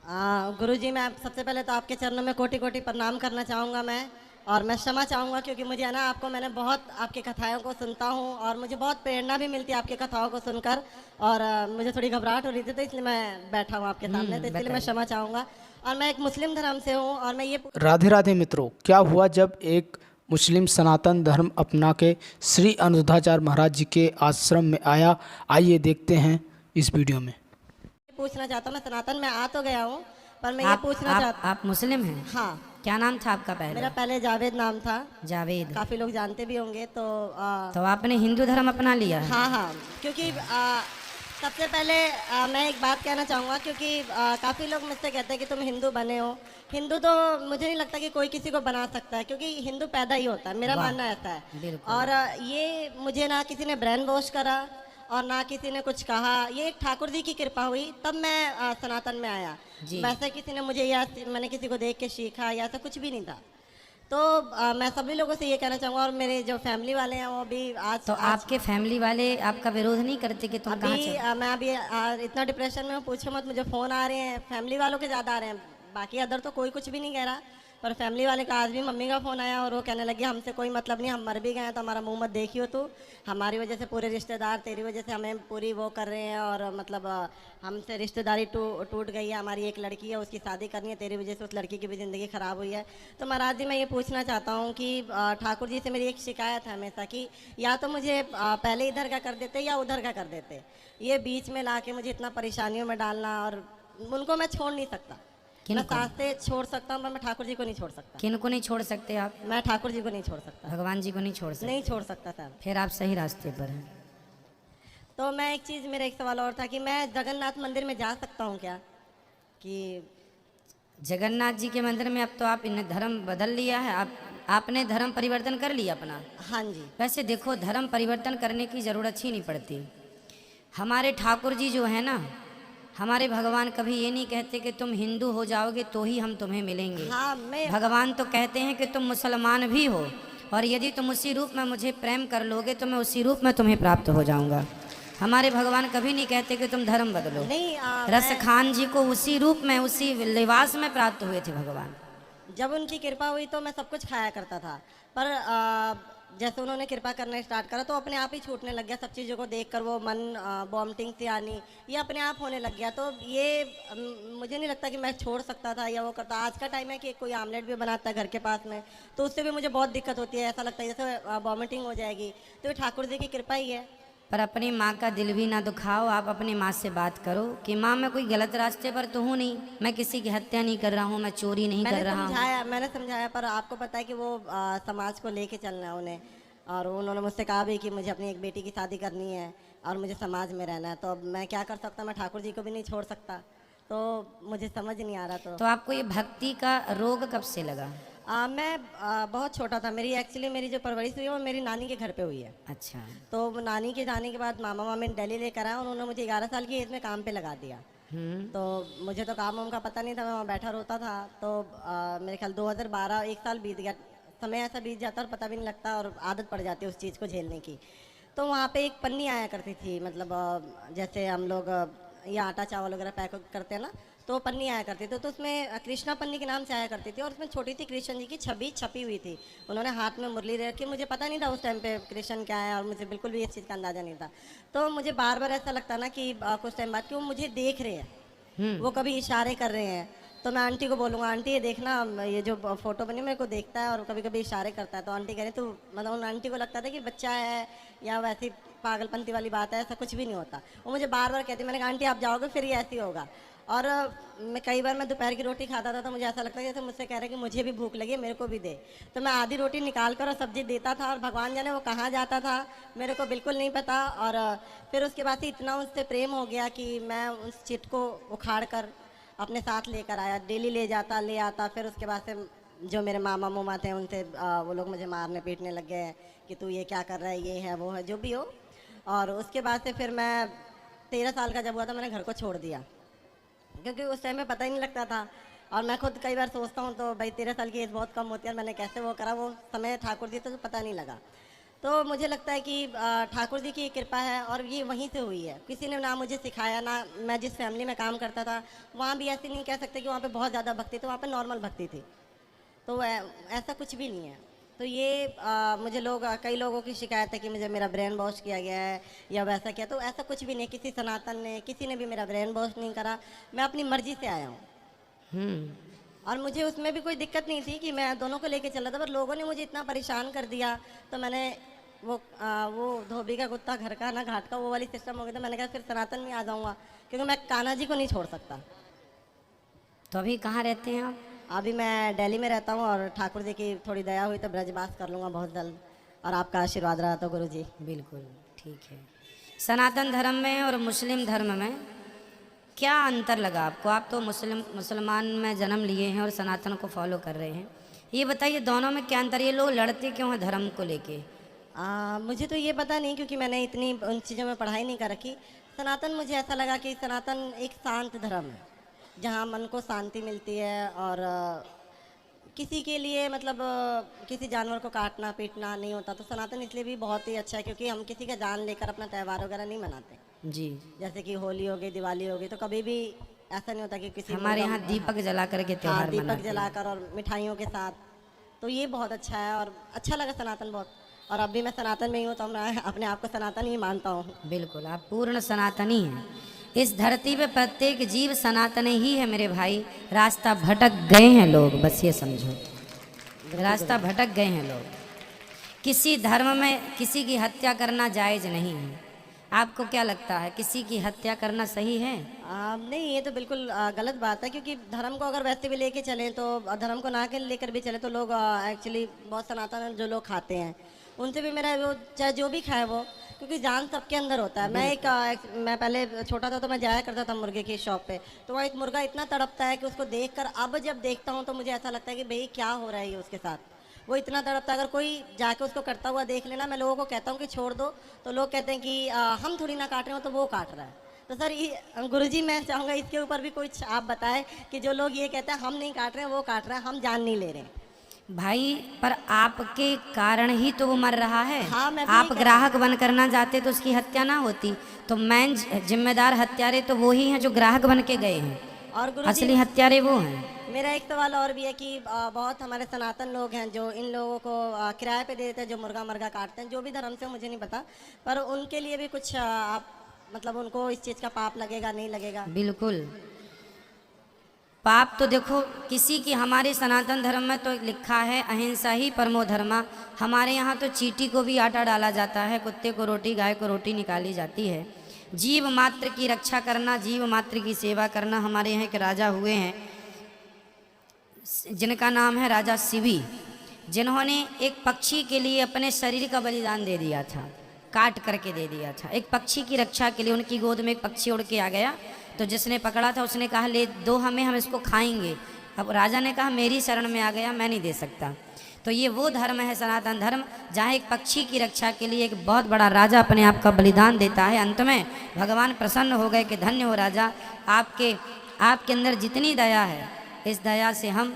गुरुजी, मैं सबसे पहले तो आपके चरणों में कोटि कोटि प्रणाम करना चाहूँगा मैं। और मैं क्षमा चाहूँगा क्योंकि मुझे है ना, आपको मैंने बहुत आपकी कथाओं को सुनता हूँ और मुझे बहुत प्रेरणा भी मिलती है आपकी कथाओं को सुनकर। और मुझे थोड़ी घबराहट हो रही थी, तो इसलिए मैं बैठा हूँ आपके सामने, तो इसलिए मैं बताइए। क्षमा चाहूँगा। और मैं एक मुस्लिम धर्म से हूँ और मैं ये राधे राधे मित्रों, क्या हुआ जब एक मुस्लिम सनातन धर्म अपना के श्री अनुरुद्धाचार्य महाराज जी के आश्रम में आया? आइए देखते हैं इस वीडियो में। पूछना चाहता हूँ, मैं सनातन में आ तो गया हूँ, पर मैं ये पूछना चाहता। आप मुस्लिम हैं? हाँ, क्या नाम था आपका मेरा पहले? पहले जावेद नाम था। जावेद। काफ़ी लोग जानते भी होंगे। तो तो आपने हिंदू धर्म अपना लिया है? हाँ हाँ, क्योंकि सबसे पहले मैं एक बात कहना चाहूँगा, क्योंकि काफ़ी लोग मुझसे कहते हैं कि तुम हिंदू बने हो। हिंदू तो मुझे नहीं लगता कि कोई किसी को बना सकता है, क्योंकि हिंदू पैदा ही होता है, मेरा वाह, मानना ऐसा है। बिल्कुल। और ये मुझे ना किसी ने ब्रेन वॉश करा और ना किसी ने कुछ कहा, ये एक ठाकुर जी की कृपा हुई, तब मैं सनातन में आया। जी। वैसे किसी ने मुझे या मैंने किसी को देख के सीखा या ऐसा कुछ भी नहीं था। तो मैं सभी लोगों से ये कहना चाहूँगा, और मेरे जो फैमिली वाले हैं वो भी आज तो आज आपके फैमिली वाले आपका विरोध नहीं करते कि तुम कहाँ अभी चल? मैं अभी इतना डिप्रेशन में हूँ, पूछो मत। मुझे फ़ोन आ रहे हैं, फैमिली वालों के ज़्यादा आ रहे हैं, बाकी अदर तो कोई कुछ भी नहीं कह रहा। पर फैमिली वाले का आज भी मम्मी का फ़ोन आया और वो कहने लगी हमसे कोई मतलब नहीं, हम मर भी गए हैं तो हमारा मुंह मत देखियो तू। हमारी वजह से पूरे रिश्तेदार, तेरी वजह से हमें पूरी वो कर रहे हैं, और मतलब हमसे रिश्तेदारी टूट गई है। हमारी एक लड़की है, उसकी शादी करनी है, तेरी वजह से उस लड़की की भी ज़िंदगी ख़राब हुई है। तो महाराज जी, मैं ये पूछना चाहता हूँ कि ठाकुर जी से मेरी एक शिकायत है हमेशा कि या तो मुझे पहले इधर का कर देते या उधर का कर देते। ये बीच में ला के मुझे इतना परेशानियों में डालना, और उनको मैं छोड़ नहीं सकता। मैं किनको? सांसें छोड़ सकता हूँ, पर मैं ठाकुर जी को नहीं छोड़ सकता। किनको नहीं छोड़ सकते आप? मैं ठाकुर जी को नहीं छोड़ सकता, भगवान जी को नहीं छोड़ सकते? नहीं छोड़ सकता सर। फिर आप सही रास्ते पर हैं। तो मैं एक चीज़, मेरा एक सवाल और था कि मैं जगन्नाथ मंदिर में जा सकता हूँ क्या? कि जगन्नाथ जी के मंदिर में अब तो आप इन्हें धर्म बदल लिया है, आपने धर्म परिवर्तन कर लिया अपना। हाँ जी, वैसे देखो, धर्म परिवर्तन करने की ज़रूरत ही नहीं पड़ती। हमारे ठाकुर जी जो है ना, हमारे भगवान कभी ये नहीं कहते कि तुम हिंदू हो जाओगे तो ही हम तुम्हें मिलेंगे। हाँ मैं भगवान तो कहते हैं कि तुम मुसलमान भी हो, और यदि तुम उसी रूप में मुझे प्रेम कर लोगे तो मैं उसी रूप में तुम्हें प्राप्त हो जाऊंगा। हमारे भगवान कभी नहीं कहते कि तुम धर्म बदलो। नहीं रस खान जी को उसी रूप में, उसी लिबास में प्राप्त हुए थे भगवान। जब उनकी कृपा हुई तो मैं सब कुछ खाया करता था, पर जैसे उन्होंने कृपा करना स्टार्ट करा तो अपने आप ही छूटने लग गया। सब चीज़ों को देखकर वो मन वॉमिटिंग सी आनी, ये अपने आप होने लग गया। तो ये मुझे नहीं लगता कि मैं छोड़ सकता था या वो करता। आज का टाइम है कि कोई आमलेट भी बनाता है घर के पास में, तो उससे भी मुझे बहुत दिक्कत होती है, ऐसा लगता है जैसे वॉमिटिंग हो जाएगी। तो ये ठाकुर जी की कृपा ही है। पर अपनी माँ का दिल भी ना दुखाओ। आप अपनी माँ से बात करो कि माँ, मैं कोई गलत रास्ते पर तो हूँ नहीं, मैं किसी की हत्या नहीं कर रहा हूँ, मैं चोरी नहीं कर रहा हूँ। मैंने समझाया, पर आपको पता है कि वो समाज को लेके चलना है उन्हें। और उन्होंने मुझसे कहा भी कि मुझे अपनी एक बेटी की शादी करनी है और मुझे समाज में रहना है। तो अब मैं क्या कर सकता, मैं ठाकुर जी को भी नहीं छोड़ सकता। तो मुझे समझ नहीं आ रहा। तो आपको ये भक्ति का रोग कब से लगा? मैं बहुत छोटा था। मेरी जो परवरिश हुई है वो मेरी नानी के घर पे हुई है। अच्छा। तो वो नानी के जाने के बाद मामा मामी दिल्ली लेकर आए, उन्होंने मुझे 11 साल की एज में काम पे लगा दिया। तो मुझे तो काम वाम का पता नहीं था, मैं वहाँ बैठा रोता था। तो मेरे ख्याल 2012 एक साल बीत गया। समय ऐसा बीत जाता और पता भी नहीं लगता, और आदत पड़ जाती है उस चीज़ को झेलने की। तो वहाँ पे एक पन्नी आया करती थी, मतलब जैसे हम लोग ये आटा चावल वगैरह पैक करते हैं ना, तो वो पन्नी आया करती थी। तो उसमें कृष्णा पन्नी के नाम से आया करती थी, और उसमें छोटी सी कृष्ण जी की छवि छपी हुई थी। उन्होंने हाथ में मुरली रखी। मुझे पता नहीं था उस टाइम पे कृष्ण क्या है, और मुझे बिल्कुल भी इस चीज़ का अंदाज़ा नहीं था। तो मुझे बार बार ऐसा लगता ना कि कुछ टाइम बाद कि वो मुझे देख रहे हैं, वो कभी इशारे कर रहे हैं। तो मैं आंटी को बोलूँगा, आंटी ये देखना, ये जो फोटो बनी मेरे को देखता है और कभी कभी इशारे करता है। तो आंटी कह रही, तो मतलब उन आंटी को लगता था कि बच्चा है या वैसी पागलपंती वाली बात है, ऐसा कुछ भी नहीं होता। वो मुझे बार बार कहती। मैंने कहा आंटी आप जाओगे फिर ये ऐसी होगा। और मैं कई बार मैं दोपहर की रोटी खाता था तो मुझे ऐसा लगता है जैसे मुझसे कह रहे कि मुझे भी भूख लगी है, मेरे को भी दे। तो मैं आधी रोटी निकाल कर और सब्जी देता था, और भगवान जाने वो कहाँ जाता था मेरे को बिल्कुल नहीं पता। और फिर उसके बाद से इतना उससे प्रेम हो गया कि मैं उस चिट को उखाड़ कर अपने साथ लेकर आया। डेली ले आता। फिर उसके बाद से जो मेरे मामा मुमा थे उनसे वो लोग मुझे मारने पीटने लग गए कि तू ये क्या कर रहा है, ये है वो है, जो भी हो। और उसके बाद से फिर मैं 13 साल का जब हुआ था मैंने घर को छोड़ दिया, क्योंकि उस टाइम में पता ही नहीं लगता था। और मैं खुद कई बार सोचता हूँ तो भाई 13 साल की एज बहुत कम होती है, और मैंने कैसे वो करा, वो समय ठाकुर जी तो पता नहीं लगा। तो मुझे लगता है कि ठाकुर जी की कृपा है और ये वहीं से हुई है। किसी ने ना मुझे सिखाया, ना मैं जिस फैमिली में काम करता था वहाँ भी ऐसे नहीं कह सकते कि वहाँ पे बहुत ज़्यादा भक्ति थी, वहाँ पे नॉर्मल भक्ति थी। तो ऐसा कुछ भी नहीं है। तो ये मुझे लोग कई लोगों की शिकायत है कि मुझे मेरा ब्रेन वॉश किया गया है या वैसा किया, तो ऐसा कुछ भी नहीं। किसी सनातन ने, किसी ने भी मेरा ब्रेन वॉश नहीं करा। मैं अपनी मर्जी से आया हूँ और मुझे उसमें भी कोई दिक्कत नहीं थी कि मैं दोनों को लेके चला था, पर लोगों ने मुझे इतना परेशान कर दिया तो मैंने वो धोबी का कुत्ता घर का ना घाट का, वो वाली सिस्टम हो गया था। मैंने कहा फिर सनातन में आ जाऊँगा, क्योंकि मैं कान्हा जी को नहीं छोड़ सकता। तो अभी कहाँ रहते हैं आप? अभी मैं दिल्ली में रहता हूँ और ठाकुर जी की थोड़ी दया हुई तो ब्रजवास कर लूँगा बहुत जल्द, और आपका आशीर्वाद रहा तो गुरु जी। बिल्कुल ठीक है। सनातन धर्म में और मुस्लिम धर्म में क्या अंतर लगा आपको? आप तो मुसलमान में जन्म लिए हैं और सनातन को फॉलो कर रहे हैं, ये बताइए दोनों में क्या अंतर? ये लोग लड़ते क्यों हैं धर्म को लेके? मुझे तो ये पता नहीं, क्योंकि मैंने इतनी उन चीज़ों में पढ़ाई नहीं कर रखी। सनातन मुझे ऐसा लगा कि सनातन एक शांत धर्म है जहाँ मन को शांति मिलती है, और किसी के लिए मतलब किसी जानवर को काटना पीटना नहीं होता। तो सनातन इसलिए भी बहुत ही अच्छा है क्योंकि हम किसी का जान लेकर अपना त्यौहार वगैरह नहीं मनाते। जी, जैसे कि होली हो गई, दिवाली हो गई, तो कभी भी ऐसा नहीं होता कि किसी हमारे यहाँ दीपक जला करके हाँ, त्योहार दीपक मनाते हैं। जलाकर और मिठाइयों के साथ। तो ये बहुत अच्छा है और अच्छा लगा सनातन बहुत। और अब भी मैं सनातन में ही हूँ, तो मैं अपने आप को सनातन ही मानता हूँ। बिल्कुल, आप पूर्ण सनातनी हैं। इस धरती पे प्रत्येक जीव सनातन ही है मेरे भाई। रास्ता भटक गए हैं लोग, बस ये समझो, रास्ता भटक गए हैं लोग। किसी धर्म में किसी की हत्या करना जायज़ नहीं है। आपको क्या लगता है, किसी की हत्या करना सही है? नहीं, ये तो बिल्कुल गलत बात है, क्योंकि धर्म को अगर वैसे भी लेके चलें तो धर्म को ना के लेकर भी चले तो लोग एक्चुअली बहुत सनातन जो लोग खाते हैं उनसे भी मेरा वो चाहे जो भी खाए वो, क्योंकि जान सबके अंदर होता है। मैं पहले छोटा था तो मैं जाया करता था मुर्गे की शॉप पे, तो वहाँ एक मुर्गा इतना तड़पता है कि उसको देखकर अब जब देखता हूँ तो मुझे ऐसा लगता है कि भाई क्या हो रहा है ये उसके साथ। वो इतना तड़पता है, अगर कोई जाके उसको करता हुआ देख लेना, मैं लोगों को कहता हूँ कि छोड़ दो, तो लोग कहते हैं कि हम थोड़ी ना काट रहे हो, तो वो काट रहा है। तो सर गुरुजी मैं चाहूँगा इसके ऊपर भी कुछ आप बताएं कि जो लोग ये कहते हैं हम नहीं काट रहे हैं वो काट रहे हैं, हम जान नहीं ले रहे हैं। भाई पर आपके कारण ही तो वो मर रहा है। हाँ, मैं भी आप यही कह ग्राहक बन करना जाते तो उसकी हत्या ना होती। तो मेन जिम्मेदार हत्यारे तो वो ही हैं जो ग्राहक बन के गए हैं, और गुरुजी असली हत्यारे वो हैं। मेरा एक सवाल और भी है कि बहुत हमारे सनातन लोग हैं जो इन लोगों को किराए पे दे देते हैं, जो मुर्गा मर्गा काटते हैं, जो भी धर्म से मुझे नहीं पता, पर उनके लिए भी कुछ आप मतलब उनको इस चीज़ का पाप लगेगा नहीं लगेगा? बिल्कुल, पाप तो देखो किसी की, हमारे सनातन धर्म में तो लिखा है अहिंसा ही परमो धर्मा। हमारे यहाँ तो चींटी को भी आटा डाला जाता है, कुत्ते को रोटी, गाय को रोटी निकाली जाती है। जीव मात्र की रक्षा करना, जीव मात्र की सेवा करना। हमारे यहाँ के राजा हुए हैं जिनका नाम है राजा शिवी, जिन्होंने एक पक्षी के लिए अपने शरीर का बलिदान दे दिया था, काट करके दे दिया था एक पक्षी की रक्षा के लिए। उनकी गोद में एक पक्षी उड़ के आ गया, तो जिसने पकड़ा था उसने कहा ले दो हमें, हम इसको खाएंगे। अब राजा ने कहा मेरी शरण में आ गया, मैं नहीं दे सकता। तो ये वो धर्म है सनातन धर्म, जहाँ एक पक्षी की रक्षा के लिए एक बहुत बड़ा राजा अपने आप का बलिदान देता है। अंत में भगवान प्रसन्न हो गए कि धन्य हो राजा, आपके अंदर जितनी दया है, इस दया से हम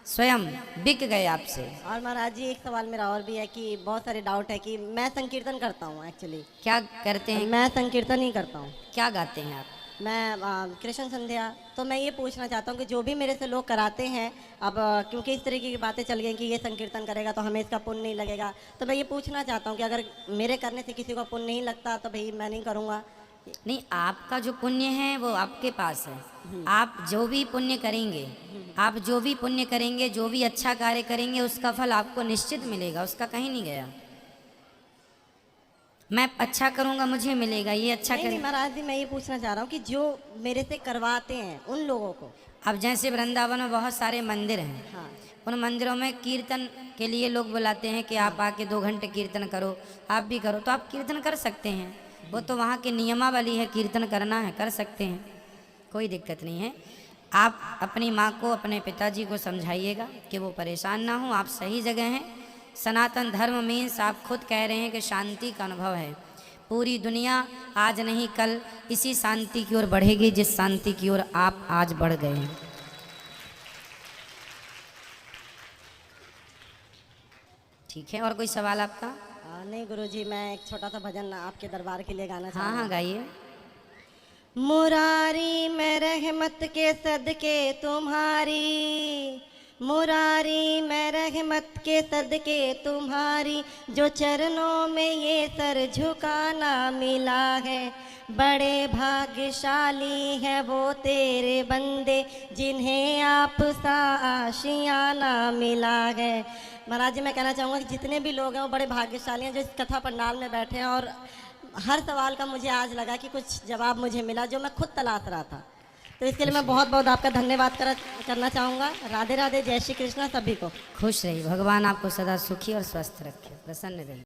स्वयं बिक गए आपसे। और महाराज जी एक सवाल मेरा और भी है कि बहुत सारे डाउट है कि मैं संकीर्तन करता हूँ एक्चुअली। क्या करते हैं? मैं संकीर्तन ही करता हूँ। क्या गाते हैं आप? मैं कृष्ण संध्या। तो मैं ये पूछना चाहता हूँ कि जो भी मेरे से लोग कराते हैं, अब क्योंकि इस तरीके की बातें चल गई कि ये संकीर्तन करेगा तो हमें इसका पुण्य नहीं लगेगा, तो मैं ये पूछना चाहता हूँ कि अगर मेरे करने से किसी को पुण्य नहीं लगता तो भाई मैं नहीं करूँगा। नहीं, आपका जो पुण्य है वो आपके पास है। आप जो भी पुण्य करेंगे, आप जो भी पुण्य करेंगे, जो भी अच्छा कार्य करेंगे, उसका फल आपको निश्चित मिलेगा, उसका कहीं नहीं गया। मैं अच्छा करूँगा मुझे मिलेगा, ये अच्छा नहीं, नहीं महाराज जी, मैं ये पूछना चाह रहा हूँ कि जो मेरे से करवाते हैं उन लोगों को। अब जैसे वृंदावन में बहुत सारे मंदिर हैं, हाँ, उन मंदिरों में कीर्तन के लिए लोग बुलाते हैं कि आप आके 2 घंटे कीर्तन करो, आप भी करो, तो आप कीर्तन कर सकते हैं। वो तो वहाँ की नियमावली है, कीर्तन करना है, कर सकते हैं, कोई दिक्कत नहीं है। आप अपनी माँ को, अपने पिताजी को समझाइएगा कि वो परेशान ना हो, आप सही जगह हैं। सनातन धर्म मीन्स आप खुद कह रहे हैं कि शांति का अनुभव है। पूरी दुनिया आज नहीं कल इसी शांति की ओर बढ़ेगी जिस शांति की ओर आप आज बढ़ गए हैं। ठीक है, और कोई सवाल आपका? नहीं गुरुजी, मैं एक छोटा सा भजन आपके दरबार के लिए गाना हाँ चाहूँगा। हाँ गाइए। मुरारी में रहमत के सदके तुम्हारी, मुरारी में रहमत के सदके तुम्हारी, जो चरणों में ये सर झुकाना मिला है, बड़े भाग्यशाली है वो तेरे बंदे जिन्हें आप सा आशियाना मिला है। महाराज जी, मैं कहना चाहूँगा कि जितने भी लोग हैं वो बड़े भाग्यशाली हैं जो इस कथा पंडाल में बैठे हैं, और हर सवाल का मुझे आज लगा कि कुछ जवाब मुझे मिला जो मैं खुद तलाश रहा था। तो इसके लिए मैं बहुत बहुत आपका धन्यवाद करना चाहूँगा। राधे राधे, जय श्री कृष्णा सभी को। खुश रहिए, भगवान आपको सदा सुखी और स्वस्थ रखे, प्रसन्न रहिए।